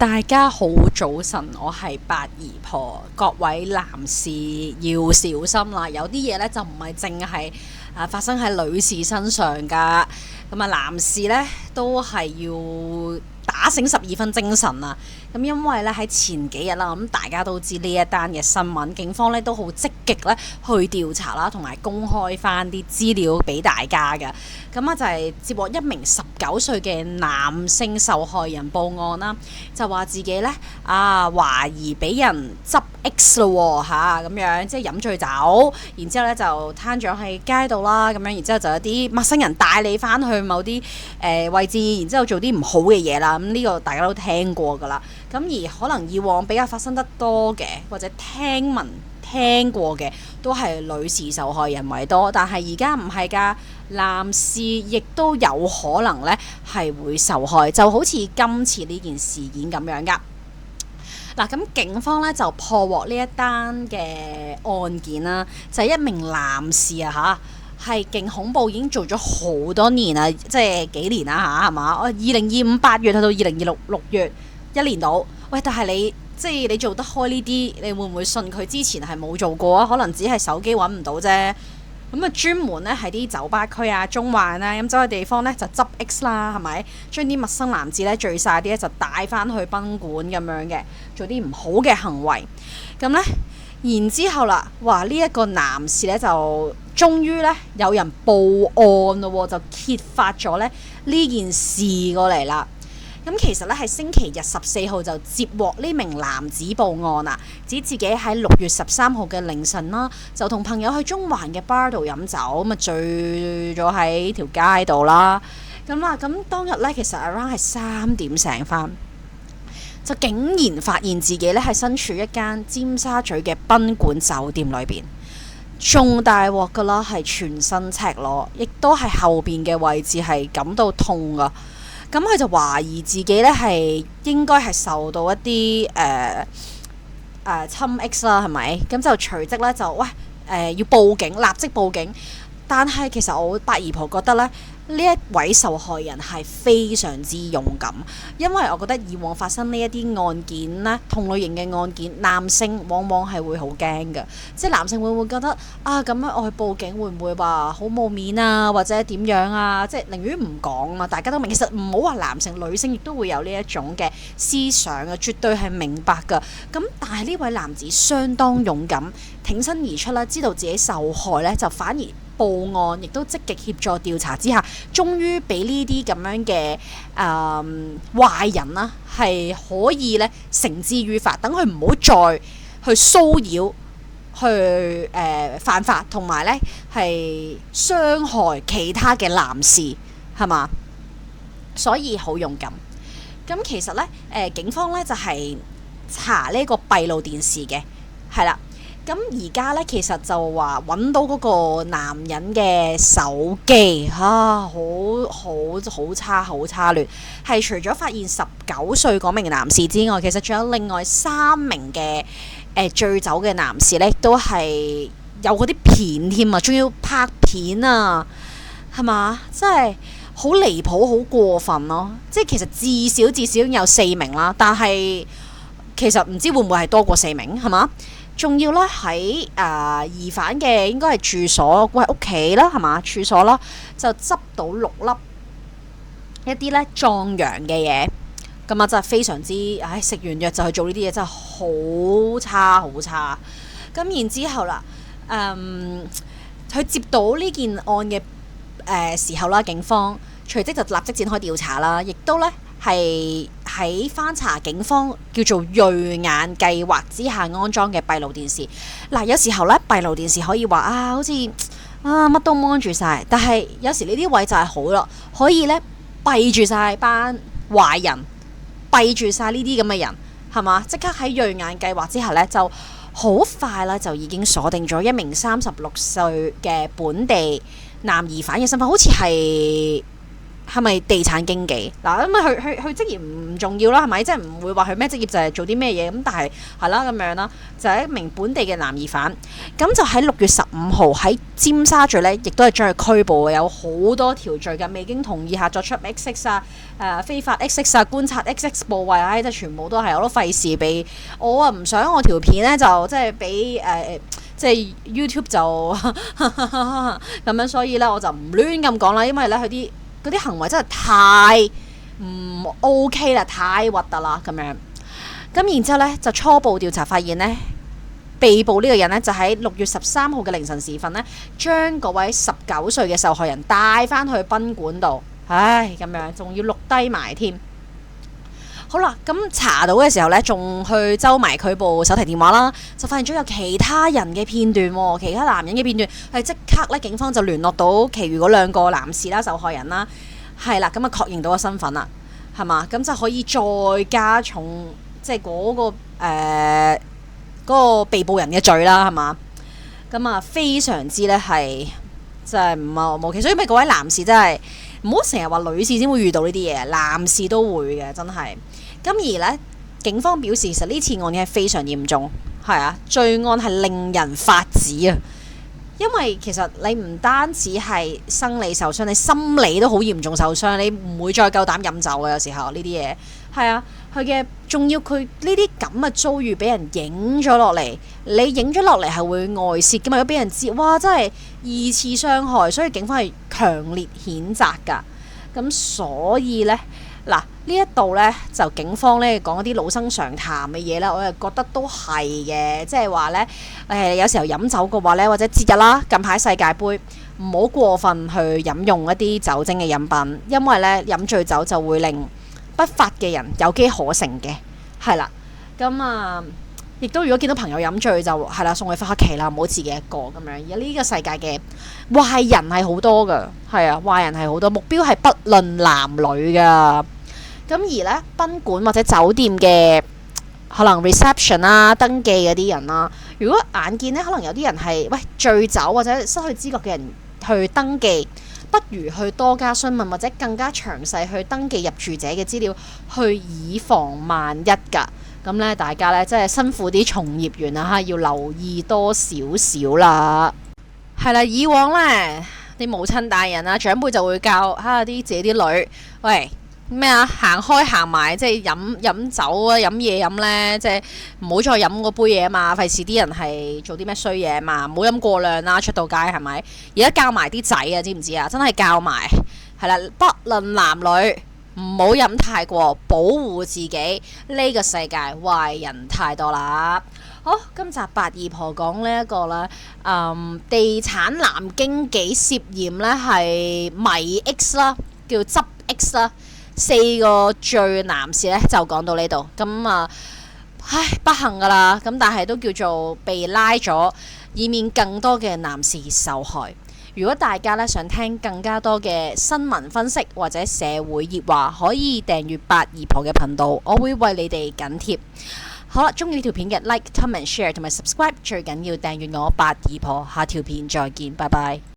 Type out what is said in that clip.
大家好早晨，我係八姨婆，各位男士要小心啦！有啲嘢咧就唔係淨係發生喺女士身上㗎，咁啊男士咧都係要打醒12分精神啊！咁因為咧喺前幾日啦，咁大家都知呢一單嘅新聞，警方咧都好積極咧去調查啦，同埋公開翻啲資料俾大家嘅。咁啊就係接獲一名19歲嘅男性受害人報案啦，就話自己咧懷疑俾人執 X 咯嚇，咁樣即係飲醉酒，然之後咧就攤咗喺街度啦，咁樣然之後就有啲陌生人帶你翻去某啲位置，然之後做啲唔好嘅嘢啦。咁呢個大家都聽過㗎啦。咁而可能以往比較發生得多嘅，或者聽過嘅，都係女士受害人為多。但係而家唔係㗎，男士亦都有可能咧係會受害，就好似今次呢件事件咁樣㗎。嗱，咁警方咧就破獲呢一單嘅案件啦，就係一名男士啊嚇，係勁恐怖，已經做咗好多年啦，即係幾年啦嚇，係嘛？2025 8月去到2026 6月1年到，喂！但係你做得開呢啲，你會唔會信佢之前係冇做過啊？可能只係手機揾唔到啫。咁啊，專門咧喺啲酒吧區啊、中環啊、飲酒嘅地方咧就執 X 啦，係咪？將啲陌生男子咧醉晒啲咧就帶翻去賓館咁樣嘅，做啲唔好嘅行為。咁咧，然之後啦，哇！呢一個男士咧就終於咧有人報案咯，就揭發咗咧呢件事過嚟啦。咁其實咧係星期日14號就接獲呢名男子報案啊，指自己喺6月13號嘅凌晨啦，就同朋友去中環嘅 bar 度飲酒，咁啊醉咗喺條街度啦。咁當日咧其實 around 係3點醒翻，就竟然發現自己咧係身處一間尖沙咀嘅賓館酒店裏邊，仲大鑊噶啦，係全身赤裸，亦都係後邊嘅位置係感到痛噶。咁佢就懷疑自己咧係應該係受到一啲侵 X 啦，係咪？咁就隨即咧就要報警，立即報警。但係其實我八姨婆覺得咧，呢一位受害人係非常之勇敢，因為我覺得以往發生呢一啲案件咧，同類型嘅案件，男性往往係會好驚嘅，即係男性會唔會覺得咁樣我去報警會唔會話好冇面啊，或者點樣啊？即係寧願唔講啊！大家都明，其實唔好話男性，女性亦都會有呢一種嘅思想啊，絕對係明白㗎。咁但係呢位男子相當勇敢，挺身而出啦，知道自己受害咧，就反而報案，亦都積極協助調查之下，終於俾呢啲咁樣嘅壞人啦，係可以咧繩之於法，等佢唔好再去騷擾、去犯法，同埋咧係傷害其他嘅男士，係嘛？所以好勇敢。咁其實咧，警方咧就係查呢個閉路電視嘅，係啦。咁而家咧，其實就話揾到嗰個男人嘅手機，好差劣。係除咗發現19歲嗰名男士之外，其實仲有另外3名嘅醉酒嘅男士咧，都係有嗰啲片添啊，仲要拍片啊，係嘛？真係好離譜，好過分咯！即係其實至少已經有4名啦，但係其實唔知會唔會係多過4名，係嘛？仲要咧喺疑犯嘅應該係住所，屋企啦，係嘛？處所啦，就執到6粒一啲咧壯陽嘅嘢，咁啊真係非常之，食完藥就去做呢啲嘢真係好差好差。咁然之後啦，佢接到呢件案嘅時候啦，警方隨即就立即展開調查啦，亦都咧係喺翻查警方叫做銳眼計劃之下安裝嘅閉路電視。嗱，有時候咧閉路電視可以話好似乜都蒙住晒，但係有時呢啲位就係好咯，可以咧閉住晒班壞人，閉住晒呢啲咁嘅人，係嘛？即刻喺銳眼計劃之下咧，就好快啦，就已經鎖定咗一名36歲嘅本地男疑犯嘅身份，好似係係咪地產經紀嗱？咁佢職業唔重要啦，係咪？即係唔會話佢咩職業就係做啲咩嘢咁，但係係啦咁樣啦，就係一名本地嘅男疑犯。咁就喺6月15號喺尖沙咀呢，亦都係將佢拘捕嘅，有好多條罪嘅，未經同意下作出 XX 啊、非法 XX 啊、觀察 XX 部位啊，即係全部都係，我都費事俾我唔想我條片呢，就即係俾即係 YouTube 就咁樣，所以咧我就唔亂咁講啦，因為咧佢嗰啲行為真係太唔 OK 啦，太核突啦咁樣。咁然之後咧就初步調查發現呢，被捕呢個人呢，就喺6月13號嘅凌晨時分呢，將嗰位19歲嘅受害人帶翻去賓館度，唉咁樣仲要錄低埋添。好啦，咁查到嘅時候呢，仲去周埋佢部手提電話啦，就發現咗有其他人嘅片段喎，其他男人嘅片段係即刻呢，警方就聯絡到其餘嗰2個男士啦，受害人啦，係啦，咁啊確認到個身份啦，係嘛，咁就可以再加重即係嗰個被捕人嘅罪啦，係嘛，咁啊非常之呢係真係唔係無期，所以咪各位男士真係唔好成日話女士先會遇到呢啲嘢，男士都會嘅，真係。咁而呢，警方表示其實呢次案件係非常嚴重，係啊，罪案係令人髮指啊！因為其實你唔單止係生理受傷，你心理都好嚴重受傷，你唔會再夠膽飲酒嘅，有時候呢啲嘢係啊，仲要佢呢啲咁嘅遭遇俾人影咗落嚟，你影咗落嚟係會外泄嘅嘛，如果俾人知，哇，真係2次傷害，所以警方係強烈譴責㗎。咁所以呢。嗱，呢一度呢，就警方呢講一啲老生常談嘅嘢呢，我又覺得都係嘅，即係話呢，有時候飲酒嘅話呢，或者節日啦，近排世界盃，唔好過分去飲用一啲酒精嘅飲品，因為呢飲醉酒就會令不法嘅人有機可乘嘅，係啦，咁啊，亦都如果見到朋友飲醉就係啦，送佢翻屋企啦，唔好自己一個咁樣。而家呢個世界嘅壞人係好多㗎，係啊，壞人係好多，目標係不論男女㗎。咁而呢，賓館或者酒店嘅可能 reception 啦、登記嗰啲人啦，如果眼見呢，可能有啲人係醉酒或者失去知覺嘅人去登記，不如去多加詢問或者更加詳細去登記入住者嘅資料，去以防萬一㗎。咁呢，大家呢，真係辛苦啲從業員啊，要留意多少少啦。係啦，以往呢啲母親大人啊、長輩就會教自己啲女，喂。咩啊？行開行埋，即係飲酒啊，飲嘢飲呢，即係唔好再飲嗰杯嘢啊嘛，費事啲人係做啲咩衰嘢啊嘛，唔好飲過量啦，出到街係咪？而家教埋啲仔啊，知唔知啊？真係教埋，係啦，不論男女，唔好飲太過，保護自己。呢個世界壞人太多啦。好，今集八姨婆講呢一個啦，地產男經紀涉嫌呢係迷 X 啦，叫執 X 啦。4個罪男士呢就講到呢度，咁啊，不幸噶啦，咁但係都叫做被拉咗，以免更多嘅男士受害。如果大家呢想聽更加多嘅新聞分析或者社會熱話，可以訂閱八姨婆嘅頻道，我會為你哋緊貼。好啦，中意呢條片嘅 like、comment、share 同埋 subscribe，最緊要訂閱我八姨婆。下條片再見，拜拜。